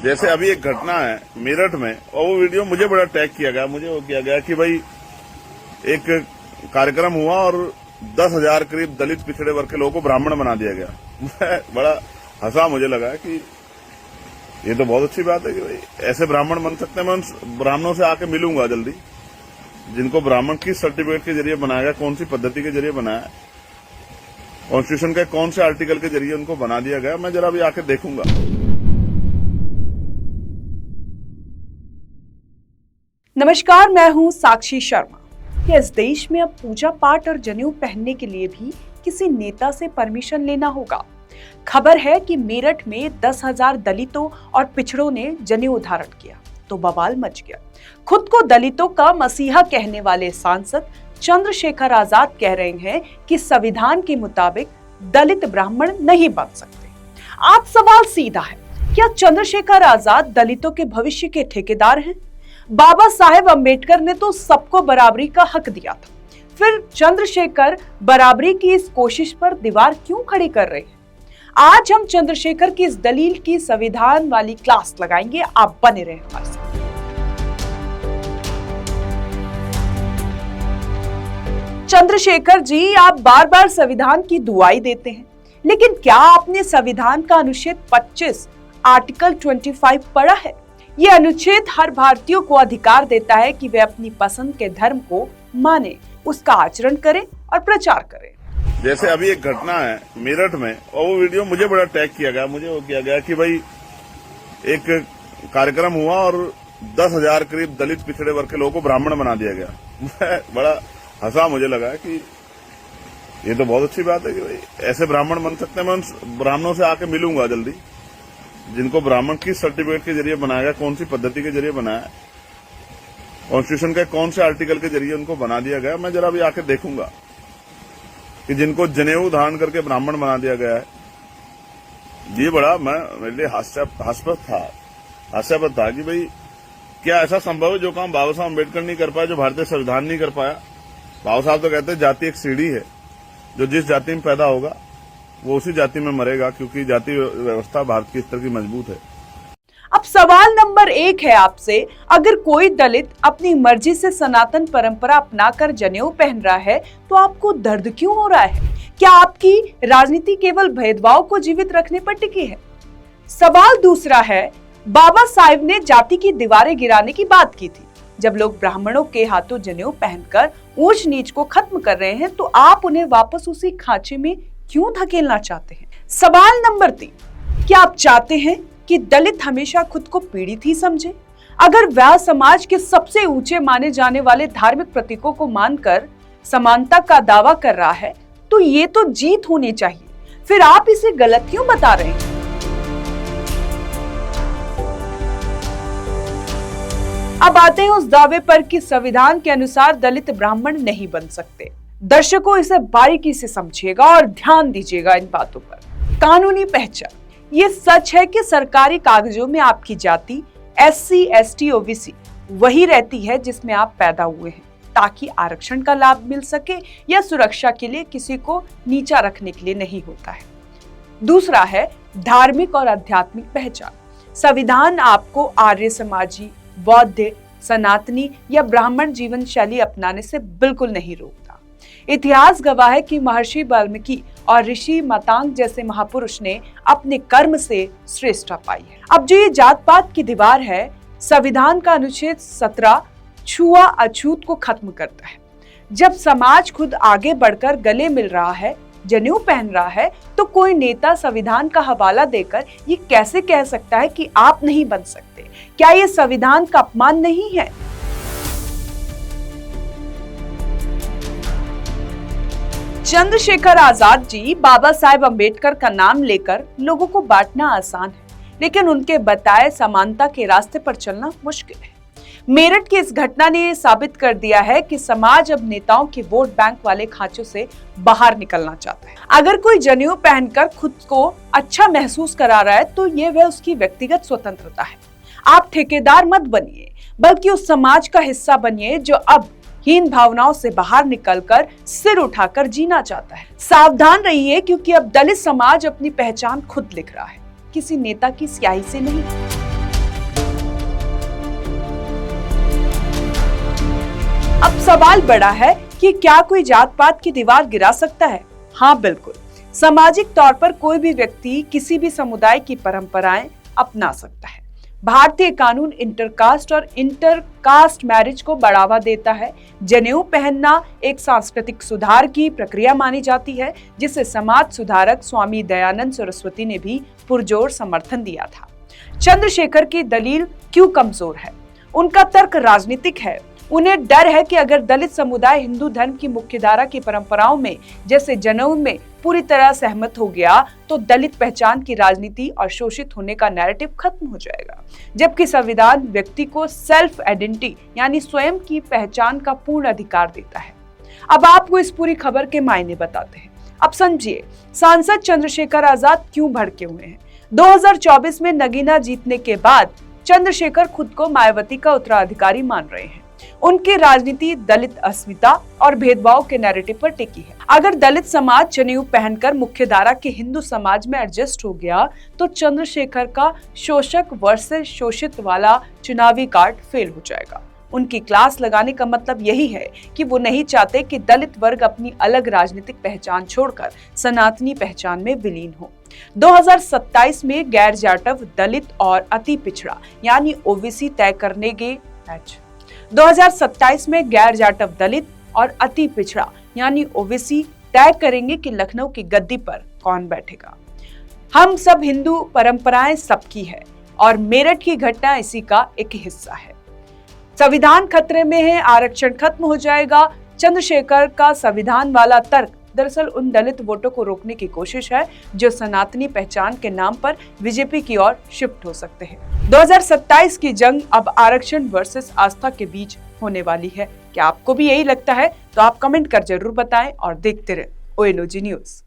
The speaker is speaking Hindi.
जैसे अभी एक घटना है मेरठ में, और वो वीडियो मुझे बड़ा टैग किया गया, मुझे वो किया गया कि भाई एक कार्यक्रम हुआ और 10,000 करीब दलित पिछड़े वर्ग के लोगों को ब्राह्मण बना दिया गया। मैं बड़ा हंसा, मुझे लगा कि ये तो बहुत अच्छी बात है कि भाई ऐसे ब्राह्मण बन सकते हैं। मैं उन ब्राह्मणों से आके मिलूंगा जल्दी, जिनको ब्राह्मण किस सर्टिफिकेट के जरिए बनाया गया, कौन सी पद्धति के जरिए बनाया, कॉन्स्टिट्यूशन के कौन से आर्टिकल के जरिए उनको बना दिया गया, मैं जरा भी आके देखूंगा। नमस्कार, मैं हूं साक्षी शर्मा। इस देश में अब पूजा पाठ और जनेऊ पहनने के लिए भी किसी नेता से परमिशन लेना होगा। खबर है कि मेरठ में 10,000 दलितों और पिछड़ों ने जनेऊ धारण किया तो बवाल मच गया। खुद को दलितों का मसीहा कहने वाले सांसद चंद्रशेखर आजाद कह रहे हैं कि संविधान के मुताबिक दलित ब्राह्मण नहीं बन सकते। आज सवाल सीधा है, क्या चंद्रशेखर आजाद दलितों के भविष्य के ठेकेदार हैं? बाबा साहेब अम्बेडकर ने तो सबको बराबरी का हक दिया था, फिर चंद्रशेखर बराबरी की इस कोशिश पर दीवार क्यों खड़ी कर रहे हैं? आज हम चंद्रशेखर की इस दलील की संविधान वाली क्लास लगाएंगे। आप बने रहें हमारे साथ। चंद्रशेखर जी, आप बार बार संविधान की दुआई देते हैं, लेकिन क्या आपने संविधान का अनुच्छेद 25 आर्टिकल 25 पढ़ा है? ये अनुच्छेद हर भारतीय को अधिकार देता है कि वे अपनी पसंद के धर्म को माने, उसका आचरण करें और प्रचार करें। जैसे अभी एक घटना है मेरठ में, और वो वीडियो मुझे बड़ा टैग किया गया, मुझे वो किया गया कि भाई एक कार्यक्रम हुआ और 10,000 करीब दलित पिछड़े वर्ग के लोगों को ब्राह्मण बना दिया गया। मैं बड़ा हंसा, मुझे लगा कि ये तो बहुत अच्छी बात है कि भाई ऐसे ब्राह्मण बन सकते हैं। मैं उन ब्राह्मणों से आके मिलूंगा जल्दी, जिनको ब्राह्मण किस सर्टिफिकेट के जरिए बनाया गया, कौन सी पद्धति के जरिए बनाया, कॉन्स्टिट्यूशन के कौन से आर्टिकल के जरिए उनको बना दिया गया, मैं जरा भी आके देखूंगा कि जिनको जनेऊ धारण करके ब्राह्मण बना दिया गया है। ये बड़ा मेरे लिए हास्यास्पद था कि भाई क्या ऐसा संभव है जो काम बाबा साहब अम्बेडकर नहीं कर पाया, जो भारतीय संविधान नहीं कर पाया। बाबा साहब तो कहते हैं जाति एक सीढ़ी है, जो जिस जाति में पैदा होगा वो उसी जाति में मरेगा, क्योंकि जाति व्यवस्था भारत की इस तरह की मजबूत है। अब सवाल नंबर 1 है आपसे, अगर कोई दलित अपनी मर्जी से सनातन परंपरा अपनाकर जनेऊ पहन रहा है तो आपको दर्द क्यों हो रहा है? क्या आपकी राजनीति केवल भेदभाव को जीवित रखने पर टिकी है? सवाल दूसरा है, बाबा साहेब ने जाति की दीवारें गिराने की बात की थी। जब लोग ब्राह्मणों के हाथों जनेऊ पहनकर ऊंच नीच को खत्म कर रहे हैं तो आप उन्हें वापस उसी खांचे में क्यों धकेलना चाहते हैं? सवाल नंबर 3, क्या आप चाहते हैं कि दलित हमेशा खुद को पीड़ित ही समझे? अगर वह समाज के सबसे ऊंचे माने जाने वाले धार्मिक प्रतीकों को मानकर समानता का दावा कर रहा है तो ये तो जीत होनी चाहिए, फिर आप इसे गलत क्यों बता रहे हैं? अब आते हैं उस दावे पर कि संविधान के अनुसार दलित ब्राह्मण नहीं बन सकते। दर्शकों, इसे बारीकी से समझिएगा और ध्यान दीजिएगा इन बातों पर। कानूनी पहचान, ये सच है कि सरकारी कागजों में आपकी जाति SC, ST, OBC वही रहती है जिसमें आप पैदा हुए हैं, ताकि आरक्षण का लाभ मिल सके या सुरक्षा के लिए किसी को नीचा रखने के लिए नहीं होता है। दूसरा है धार्मिक और आध्यात्मिक पहचान। संविधान आपको आर्य समाजी, बौद्ध, सनातनी या ब्राह्मण जीवन शैली अपनाने से बिल्कुल नहीं रोकता। इतिहास गवाह है कि महर्षि वाल्मीकि और ऋषि मातांग जैसे महापुरुष ने अपने कर्म से श्रेष्ठता पाई है। अब जो ये जात पात की दीवार है, संविधान का अनुच्छेद 17 छुआ अछूत को खत्म करता है। जब समाज खुद आगे बढ़कर गले मिल रहा है, जनेऊ पहन रहा है, तो कोई नेता संविधान का हवाला देकर ये कैसे कह सकता है कि आप नहीं बन सकते? क्या ये संविधान का अपमान नहीं है? चंद्रशेखर आजाद जी, बाबा साहेब अम्बेडकर का नाम लेकर लोगों को बांटना आसान है, लेकिन उनके बताए समानता के रास्ते पर चलना मुश्किल है। मेरठ की इस घटना ने साबित कर दिया है कि समाज अब नेताओं के वोट बैंक वाले खांचों से बाहर निकलना चाहता है। अगर कोई जनेऊ पहनकर खुद को अच्छा महसूस करा रहा है तो ये वह उसकी व्यक्तिगत स्वतंत्रता है। आप ठेकेदार मत बनिए, बल्कि उस समाज का हिस्सा बनिए जो अब हीन भावनाओं से बाहर निकलकर सिर उठाकर जीना चाहता है। सावधान रहिए, क्योंकि अब दलित समाज अपनी पहचान खुद लिख रहा है, किसी नेता की स्याही से नहीं। अब सवाल बड़ा है कि क्या कोई जात पात की दीवार गिरा सकता है? हाँ बिल्कुल। सामाजिक तौर पर कोई भी व्यक्ति किसी भी समुदाय की परंपराएं अपना सकता है। भारतीय कानून इंटरकास्ट और इंटरकास्ट मैरिज को बढ़ावा देता है। जनेऊ पहनना एक सांस्कृतिक सुधार की प्रक्रिया मानी जाती है, जिसे समाज सुधारक स्वामी दयानंद सरस्वती ने भी पुरजोर समर्थन दिया था। चंद्रशेखर की दलील क्यों कमजोर है? उनका तर्क राजनीतिक है। उन्हें डर है कि अगर दलित समुदाय हिंदू धर्म की मुख्यधारा की परंपराओं में जैसे जनेऊ में पूरी तरह सहमत हो गया तो दलित पहचान की राजनीति और शोषित होने का नैरेटिव खत्म हो जाएगा, जबकि संविधान व्यक्ति को सेल्फ आइडेंटिटी यानी स्वयं की पहचान का पूर्ण अधिकार देता है। अब आपको इस पूरी खबर के मायने बताते हैं। अब समझिए, सांसद चंद्रशेखर आजाद क्यों भड़के हुए हैं। 2024 में नगीना जीतने के बाद चंद्रशेखर खुद को मायावती का उत्तराधिकारी मान रहे हैं। उनकी राजनीति दलित अस्मिता और भेदभाव के नैरेटिव पर टिकी है। अगर दलित समाज जनेऊ पहनकर मुख्यधारा के हिंदू समाज में एडजस्ट हो गया तो चंद्रशेखर का शोषक वर्सेस शोषित वाला चुनावी कार्ड फेल हो जाएगा। उनकी क्लास लगाने का मतलब यही है कि वो नहीं चाहते कि दलित वर्ग अपनी अलग राजनीतिक पहचान छोड़कर सनातनी पहचान में विलीन हो। 2027 में गैर जाटव, दलित और अति पिछड़ा यानी ओबीसी तय करने के 2027 में गैर जाटव, दलित और अति पिछड़ा यानी ओबीसी तय करेंगे कि लखनऊ की गद्दी पर कौन बैठेगा। हम सब हिंदू, परंपराएं सबकी है और मेरठ की घटना इसी का एक हिस्सा है। संविधान खतरे में है, आरक्षण खत्म हो जाएगा। चंद्रशेखर का संविधान वाला तर्क दरअसल उन दलित वोटों को रोकने की कोशिश है जो सनातनी पहचान के नाम पर बीजेपी की ओर शिफ्ट हो सकते हैं। 2027 की जंग अब आरक्षण वर्सेस आस्था के बीच होने वाली है। क्या आपको भी यही लगता है? तो आप कमेंट कर जरूर बताएं और देखते रहें ONOG न्यूज।